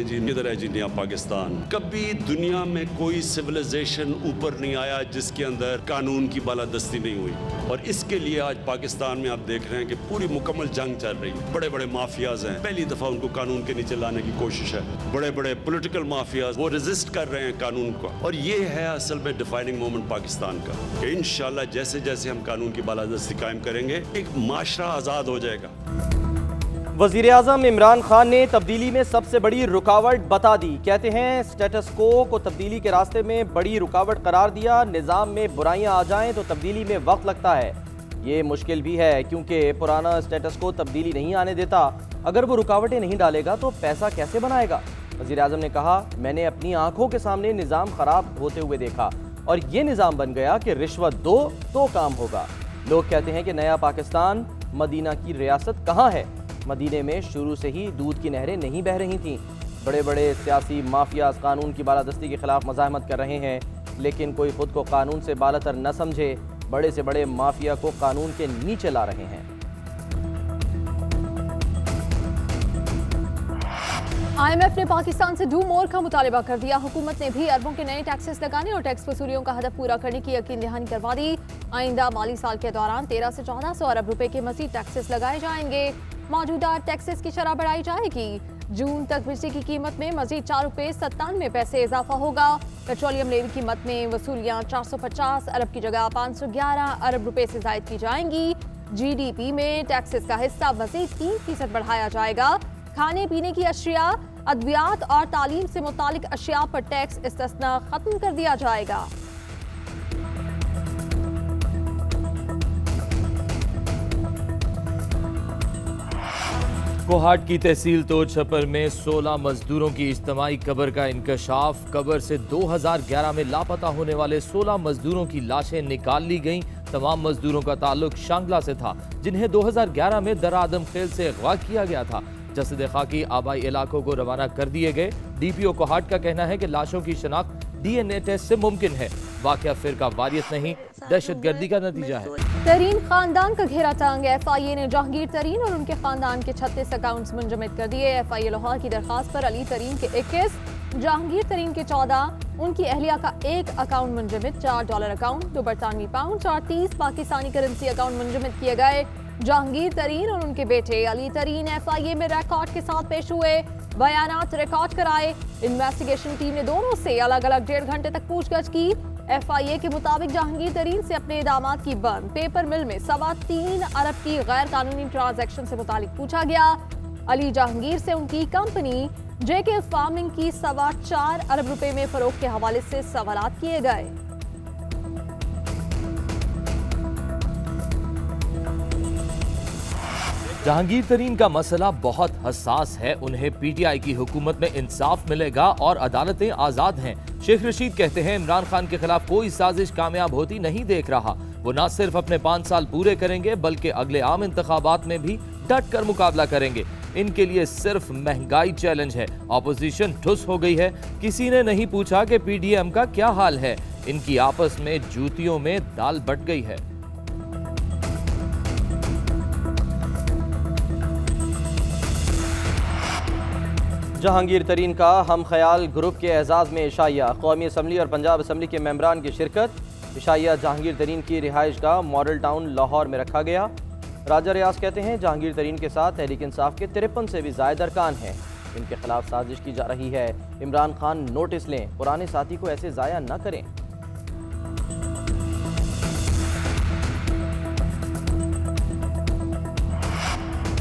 हैं जी किधर है जी नया पाकिस्तान। कभी दुनिया में कोई सिविलाइजेशन ऊपर नहीं आया जिसके अंदर कानून की बालादस्ती नहीं हुई, और इसके लिए आज पाकिस्तान में आप देख रहे हैं कि पूरी मुकम्मल जंग चल रही है। बड़े बड़े माफियाज हैं, पहली दफा उनको कानून के नीचे लाने की कोशिश है। बड़े बड़े पॉलिटिकल माफियाज वो रेजिस्ट कर रहे हैं कानून को, और ये है असल में डिफाइनिंग मोमेंट पाकिस्तान का कि इंशाल्लाह जैसे जैसे हम कानून की बालादस्ती कायम करेंगे एक माशरा आजाद हो जाएगा। वज़ीर आज़म इमरान खान ने तब्दीली में सबसे बड़ी रुकावट बता दी। कहते हैं स्टेटस को तब्दीली के रास्ते में बड़ी रुकावट करार दिया। निज़ाम में बुराइयां आ जाएं तो तब्दीली में वक्त लगता है। ये मुश्किल भी है क्योंकि पुराना स्टेटस को तब्दीली नहीं आने देता। अगर वो रुकावटें नहीं डालेगा तो पैसा कैसे बनाएगा? वज़ीर आज़म ने कहा, मैंने अपनी आंखों के सामने निज़ाम ख़राब होते हुए देखा और ये निज़ाम बन गया कि रिश्वत दो तो काम होगा। लोग कहते हैं कि नया पाकिस्तान मदीना की रियासत कहाँ है? मदीने में शुरू से ही दूध की नहरें नहीं बह रही थीं। बड़े बड़े सियासी माफियाज कानून की बालादस्ती के खिलाफ मज़ाहमत कर रहे हैं, लेकिन कोई खुद को कानून से बालातर न समझे। बड़े से बड़े माफिया को कानून के नीचे ला रहे हैं। IMF ने पाकिस्तान से डू मोर का मुतालबा कर दिया। हुकूमत ने भी अरबों के नए टैक्सेस लगाने और टैक्स वसूलियों का हदफ पूरा करने की यकीन दहानी करवा दी। आइंदा माली साल के दौरान 1300 से 1400 अरब रुपए के मज़ीद टैक्सेस लगाए जाएंगे। मौजूदा टैक्सेस की शरह बढ़ाई जाएगी। जून तक बिजली की कीमत में मज़ीद 4 रुपये 97 पैसे इजाफा होगा। पेट्रोलियम लेवी कीमत में वसूलियाँ 450 अरब की जगह 511 अरब रुपए से जायद की जाएंगी। GDP में टैक्सेस का हिस्सा मज़ीद 3% बढ़ाया जाएगा। खाने पीने की अशिया, अद्वियात और तालीम से मुतालिक अशिया पर टैक्स इस्तिस्ना खत्म कर दिया जाएगा। कोहाट की तहसील तोड़ छपर में 16 मजदूरों की इज्तिमाई कब्र का इंकशाफ। कब्र से 2011 में लापता होने वाले 16 मजदूरों की लाशें निकाल ली गईं। तमाम मजदूरों का ताल्लुक शांगला से था, जिन्हें 2011 में दरा आदम खेल से अगवा किया गया था। जसद खाकी आबाई इलाकों को रवाना कर दिए गए। DPO कोहाट का कहना है कि लाशों की शनाख्त DNA टेस्ट से मुमकिन है। वाकया फिरका वारियत नहीं, दहशतगर्दी का नतीजा है। तरीन खानदान का घेरा तंग। FIA ने जहांगीर तरीन और उनके खानदान के 36 अकाउंट्स मुंजमद कर दिए। FIA लाहौर की दरखास्त पर अली तरीन के 21, जहांगीर तरीन के 14, उनकी अहलिया का 1 अकाउंट मुंजमद, $4 अकाउंट, 2 बरतानवी पाउंड और 30 पाकिस्तानी करेंसी अकाउंट मुंजमद किए गए। जहांगीर तरीन और उनके बेटे अली तरीन FIA में रिकॉर्ड के साथ पेश हुए, बयानात रिकॉर्ड कराए। इन्वेस्टिगेशन टीम ने दोनों से अलग अलग 1.5 घंटे तक पूछताछ की। FIA के मुताबिक जहांगीर तरीन से अपने दामाद की बंद पेपर मिल में 3.25 अरब की गैर कानूनी ट्रांजैक्शन से मुतालिक पूछा गया। अली जहांगीर से उनकी कंपनी JK फार्मिंग की 4.25 अरब रुपए में फरोख्त के हवाले से सवालात किए गए। जहांगीर तरीन का मसला बहुत हसास है। उन्हें PTI की हुकूमत में इंसाफ मिलेगा और अदालतें आजाद हैं। शेख रशीद कहते हैं इमरान खान के खिलाफ कोई साजिश कामयाब होती नहीं देख रहा। वो न सिर्फ अपने 5 साल पूरे करेंगे बल्कि अगले आम इंतखाबात में भी डट कर मुकाबला करेंगे। इनके लिए सिर्फ महंगाई चैलेंज है। ऑपोजिशन ठुस हो गई है। किसी ने नहीं पूछा कि PDM का क्या हाल है। इनकी आपस में जूतियों में दाल बट गई है। जहांगीर तरीन का हम ख्याल ग्रुप के एजाज़ में इशाइया। कौमी असम्बली और पंजाब असम्बली के मेंबरान की शिरकत। इशाइया जहांगीर तरीन की रिहाइश गाह मॉडल टाउन लाहौर में रखा गया। राजा रियाज कहते हैं जहांगीर तरीन के साथ तहरीक इंसाफ के 53 से भी ज़ायद अरकान हैं। इनके खिलाफ साजिश की जा रही है। इमरान खान नोटिस लें, पुराने साथी को ऐसे ज़ाया न करें।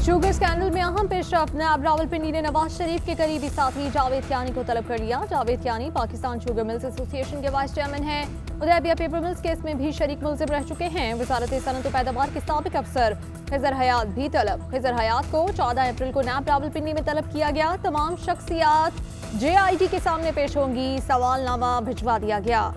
शुगर स्कैंडल में अहम पेशरफ। नायब रावलपिंडी ने नवाज शरीफ के करीबी साथी जावेद कियानी को तलब कर लिया। Javed Kiyani Pakistan sugar mills association के वाइस चेयरमैन हैं। उदैबिया पेपर मिल्स केस में भी शरीक मुलजिम रह चुके हैं। वजारत सनत व पैदावार के साबिक अफसर खिजर हयात भी तलब। खिजर हयात को 14 अप्रैल को नायब रावलपिंडी में तलब किया गया। तमाम शख्सियात JIT के सामने पेश होंगी। सवालनामा भिजवा दिया गया।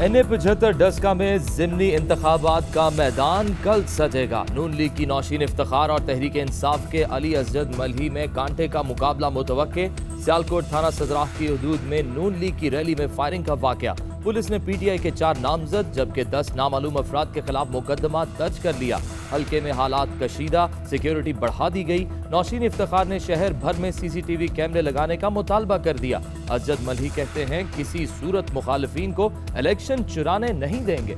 NA 75 डस्का में ज़िमनी इंतखाबात का मैदान कल सजेगा। नून लीग की नौशीन इफ्तिखार और तहरीक इंसाफ के अली असजद मलही में कांटे का मुकाबला मुतवक्के। सियालकोट थाना सदराह की हदूद में नून लीग की रैली में फायरिंग का वाकया। पुलिस ने पीटीआई के 4 नामजद जबकि 10 नामालूम अफराद के खिलाफ मुकदमा दर्ज कर लिया। हल्के में हालात कशीदा, सिक्योरिटी बढ़ा दी गई। नौशीन इफ्तिखार ने शहर भर में सीसीटीवी कैमरे लगाने का मुतालबा कर दिया। अजद मल्ही कहते हैं किसी सूरत मुखालिफिन को इलेक्शन चुराने नहीं देंगे।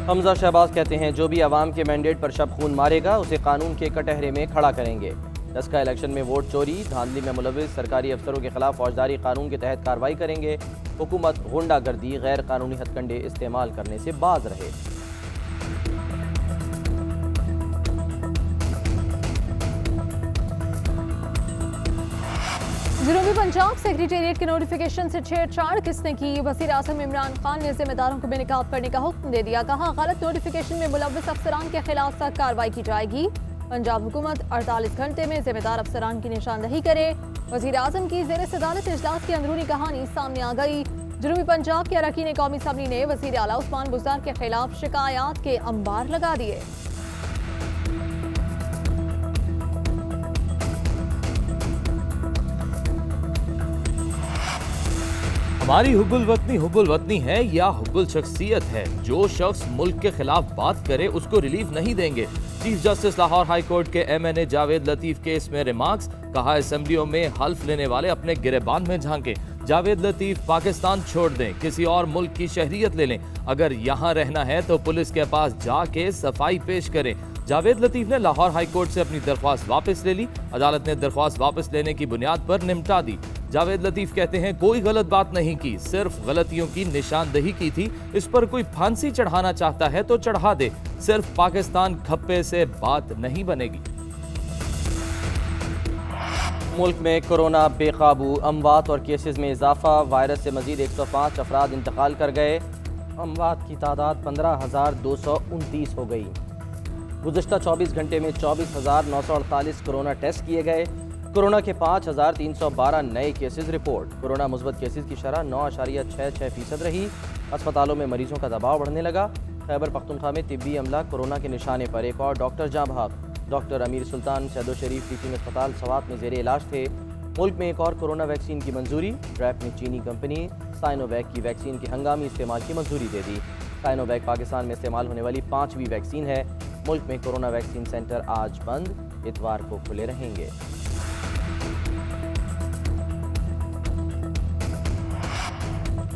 हमजा शहबाज कहते हैं जो भी अवाम के मैंडेट पर शब खून मारेगा उसे कानून के कटहरे में खड़ा करेंगे। दसका इलेक्शन में वोट चोरी, धांधली में मुलविस सरकारी अफसरों के खिलाफ फौजदारी कानून के तहत कार्रवाई करेंगे। हुकूमत गुंडागर्दी, गैर कानूनी हथकंडे इस्तेमाल करने से बाज रहे। जनूबी पंजाब सेक्रेटेरिएट के नोटिफिकेशन से छेड़छाड़ किसने की? वज़ीर आज़म इमरान खान ने जिम्मेदारों को बेनकाब करने का हुक्म दे दिया। कहा गलत नोटिफिकेशन में मुलव्वस अफसरान के खिलाफ सख्त कार्रवाई की जाएगी। पंजाब हुकूमत 48 घंटे में जिम्मेदार अफसरान की निशानदही करे। वज़ीर आज़म की ज़ेर सदारत इजलास की अंदरूनी कहानी सामने आ गई। जनूबी पंजाब के अरकान कौमी असम्बली ने वज़ीर आला उस्मान बुज़दार के खिलाफ शिकायत के अंबार लगा दिए। हमारी हुब्बुल वतनी है या हुब्बुल शख्सियत है? जो शख्स मुल्क के खिलाफ बात करे उसको रिलीफ नहीं देंगे। Chief justice Lahore high court के MNA जावेद लतीफ केस में रिमार्क्स। कहा असेंबलियों में हल्फ लेने वाले अपने गिरेबान में झांके। जावेद लतीफ पाकिस्तान छोड़ दें, किसी और मुल्क की शहरियत ले लें। अगर यहाँ रहना है तो पुलिस के पास जाके सफाई पेश करें। जावेद लतीफ ने लाहौर हाई कोर्ट से अपनी दरख्वास्त वापस ले ली। अदालत ने दरख्वास्त वापस लेने की बुनियाद पर निपटा दी। जावेद लतीफ कहते हैं कोई गलत बात नहीं की, सिर्फ गलतियों की निशानदही की थी। इस पर कोई फांसी चढ़ाना चाहता है तो चढ़ा दे, सिर्फ पाकिस्तान खप्पे से बात नहीं बनेगी। मुल्क में कोरोना बेकाबू, अमवात और केसेस में इजाफा। वायरस से मजीद 105 अफराद इंतकाल कर गए। अमवात की तादाद 15,229 हो गई। गुज़श्ता 24 घंटे में 24,948 कोरोना टेस्ट किए गए। कोरोना के 5,312 नए केसेस रिपोर्ट। कोरोना मुस्बत केसेस की शरह 9.66% रही। अस्पतालों में मरीजों का दबाव बढ़ने लगा। खैबर पख्तूनख्वा में तिब्बी अमला कोरोना के निशाने पर, एक और डॉक्टर जाँ बहक। डॉक्टर अमीर सुल्तान सैदो शरीफ टीचिंग अस्पताल सवात में ज़ेरे इलाज थे। मुल्क में एक और कोरोना वैक्सीन की मंजूरी। ड्रैप ने चीनी कंपनी साइनोवैक की वैक्सीन के हंगामी इस्तेमाल की मंजूरी दे दी। साइनोवैक पाकिस्तान में इस्तेमाल होने वाली 5वीं वैक्सीन है। मुल्क में कोरोना वैक्सीन सेंटर आज बंद, इतवार को खुले रहेंगे।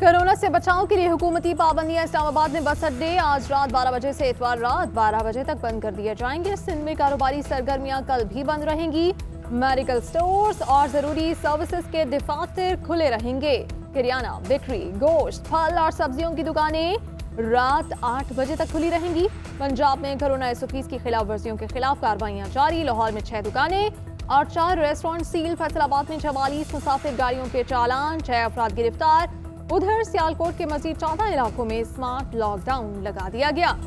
कोरोना से बचाव के लिए हुकूमती पाबंदियां। इस्लामाबाद में बस अड्डे आज रात 12 बजे से इतवार रात 12 बजे तक बंद कर दिए जाएंगे। सिंध में कारोबारी सरगर्मियां कल भी बंद रहेंगी। मेडिकल स्टोर्स और जरूरी सर्विसेज के दफातर खुले रहेंगे। किरियाना, बेकरी, गोश्त, फल और सब्जियों की दुकानें रात 8 बजे तक खुली रहेंगी। पंजाब में कोरोना SOPs की खिलाफ वर्जियों के खिलाफ कार्रवाइयां जारी। लाहौर में 6 दुकानें और 4 रेस्टोरेंट सील। फैसलाबाद में 44 मुसाफिर गाड़ियों के चालान, 6 अफराद गिरफ्तार। उधर सियालकोट के मजीद 14 इलाकों में स्मार्ट लॉकडाउन लगा दिया गया।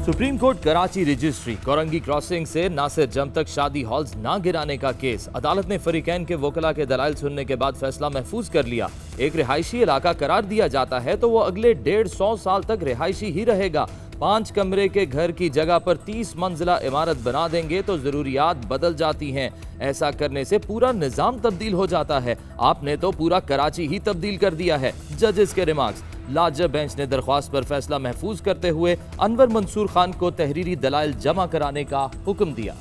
Supreme court Karachi registry Korangi crossing से नासिर जम तक शादी हॉल्स ना गिराने का केस। अदालत ने फरीकैन के वकला के दलाइल सुनने के बाद फैसला महफूज कर लिया। एक रिहायशी इलाका करार दिया जाता है तो वो अगले 150 साल तक रिहायशी ही रहेगा। 5 कमरे के घर की जगह पर 30 मंजिला इमारत बना देंगे तो जरूरियात बदल जाती हैं। ऐसा करने से पूरा निजाम तब्दील हो जाता है। आपने तो पूरा कराची ही तब्दील कर दिया है। जजेस के रिमार्क्स। लार्जर बेंच ने दरख्वास्त पर फैसला महफूज करते हुए अनवर मंसूर खान को तहरीरी दलाइल जमा कराने का हुक्म दिया।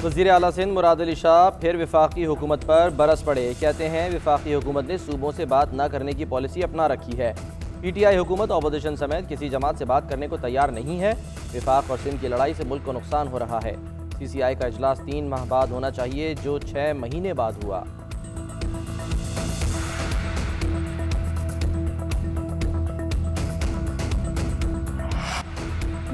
वज़ीर आला सिंध मुराद अली शाह फिर वफाकी हुकूमत पर बरस पड़े। कहते हैं वफाकी हुकूमत ने सूबों से बात न करने की पॉलिसी अपना रखी है। PTI हुकूमत अपोजिशन समेत किसी जमात से बात करने को तैयार नहीं है। वफाक और सिंध की लड़ाई से मुल्क को नुकसान हो रहा है। CCI का इजलास 3 माह बाद होना चाहिए जो 6 महीने बाद हुआ।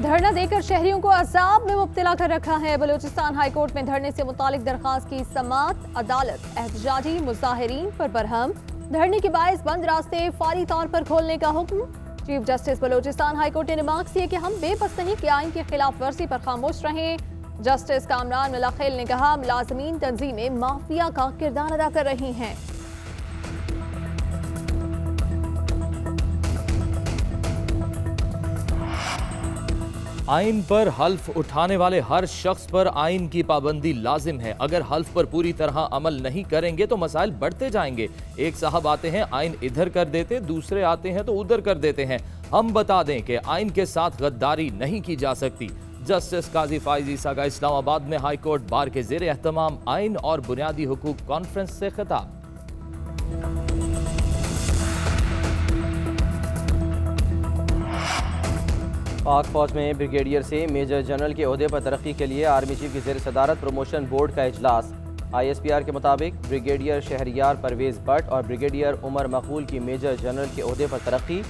धरना देकर शहरियों को अजाब में मुब्तला कर रखा है। बलूचिस्तान हाई कोर्ट में धरने से मुतालिक दरखास्त की समाअत। अदालत एहतजाजी मुजाहिरीन पर बरहम। धरने के बायस बंद रास्ते फौरी तौर पर खोलने का हुक्म। Chief justice Balochistan high court ने रिमार्क्स किए कि हम बेबस नहीं कि आइन की खिलाफ वर्जी पर खामोश रहें। जस्टिस कामरान मुलाखिल ने कहा मुलाजमीन तंजीमें माफिया का किरदार अदा कर रही हैं। आइन पर हल्फ उठाने वाले हर शख्स पर आइन की पाबंदी लाजिम है। अगर हल्फ पर पूरी तरह अमल नहीं करेंगे तो मसाइल बढ़ते जाएंगे। एक साहब आते हैं, आइन इधर कर देते, दूसरे आते हैं तो उधर कर देते हैं। हम बता दें कि आइन के साथ गद्दारी नहीं की जा सकती। जस्टिस काजी फाइज ईसा का इस्लामाबाद में हाई कोर्ट बार के ज़ेरे एहतमाम आइन और बुनियादी हुकूक कॉन्फ्रेंस से खिताब। पाक फौज में ब्रिगेडियर से मेजर जनरल के ओहदे पर तरक्की के लिए आर्मी चीफ की ज़ेर सदारत प्रमोशन बोर्ड का इजलास। ISPR के मुताबिक ब्रिगेडियर शहरियार परवेज़ भट्ट और ब्रिगेडियर उमर मकबूल की मेजर जनरल के ओहदे पर तरक्की।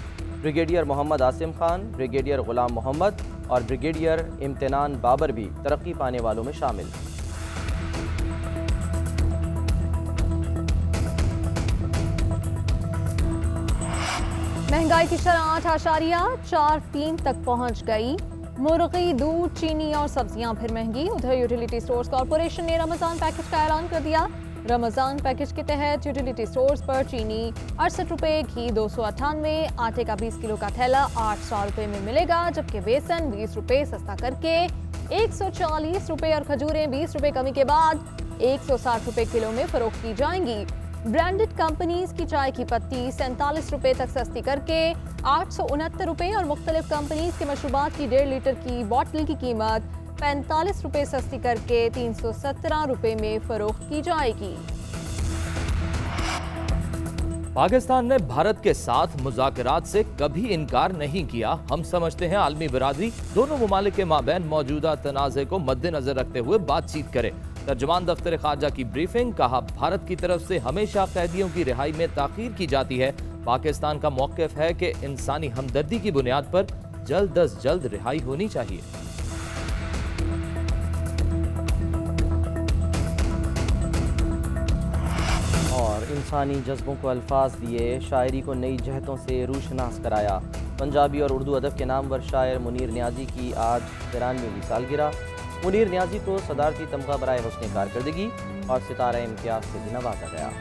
ब्रिगेडियर मोहम्मद आसिम खान, ब्रिगेडियर गुलाम मोहम्मद और ब्रिगेडियर इम्तिनान बाबर भी तरक्की पाने वालों में शामिल। महंगाई की शरह 8.43 तक पहुंच गई। मुर्गी, दूध, चीनी और सब्जियां फिर महंगी। उधर यूटिलिटी स्टोर्स कॉरपोरेशन ने रमजान पैकेज का ऐलान कर दिया। रमजान पैकेज के तहत यूटिलिटी स्टोर्स पर चीनी 68 रुपये, घी 298, आटे का 20 किलो का थैला 800 रुपये में मिलेगा, जबकि बेसन 20 रुपये सस्ता करके 140 रुपये और खजूरें 20 रुपये कमी के बाद 160 रुपये किलो में फरोख्त की जाएंगी। ब्रांडेड कंपनीज की चाय की पत्ती 47 रुपये तक सस्ती करके 869 रुपये और मुख्तलिफ कंपनीज के मशरूबात की 1.5 लीटर की बोतल की कीमत 45 रुपये सस्ती करके 317 रुपये में फरोख्त की जाएगी। पाकिस्तान ने भारत के साथ मुज़ाकरात से कभी इनकार नहीं किया। हम समझते हैं आलमी बिरादरी दोनों मुमालिक के माबैन मौजूदा तनाज़े को मद्देनजर रखते हुए बातचीत करे। तर्जुमान दफ्तर खारजा की ब्रीफिंग, कहा भारत की तरफ से हमेशा कैदियों की रिहाई में ताख़ीर की जाती है। पाकिस्तान का मौक़िफ़ है कि इंसानी हमदर्दी की बुनियाद पर जल्द अज जल्द रिहाई होनी चाहिए। और इंसानी जज्बों को अल्फाज दिए, शायरी को नई जहतों से रूशनास कराया। पंजाबी और उर्दू अदब के नामवर शायर मुनीर नियाज़ी की आज 93वीं सालगिरह। मुनीर नियाज़ी को सदारती तमगा बराए हुस्न कारकर्दगी और सितारा इम्तियाज़ से भी नवाजा गया।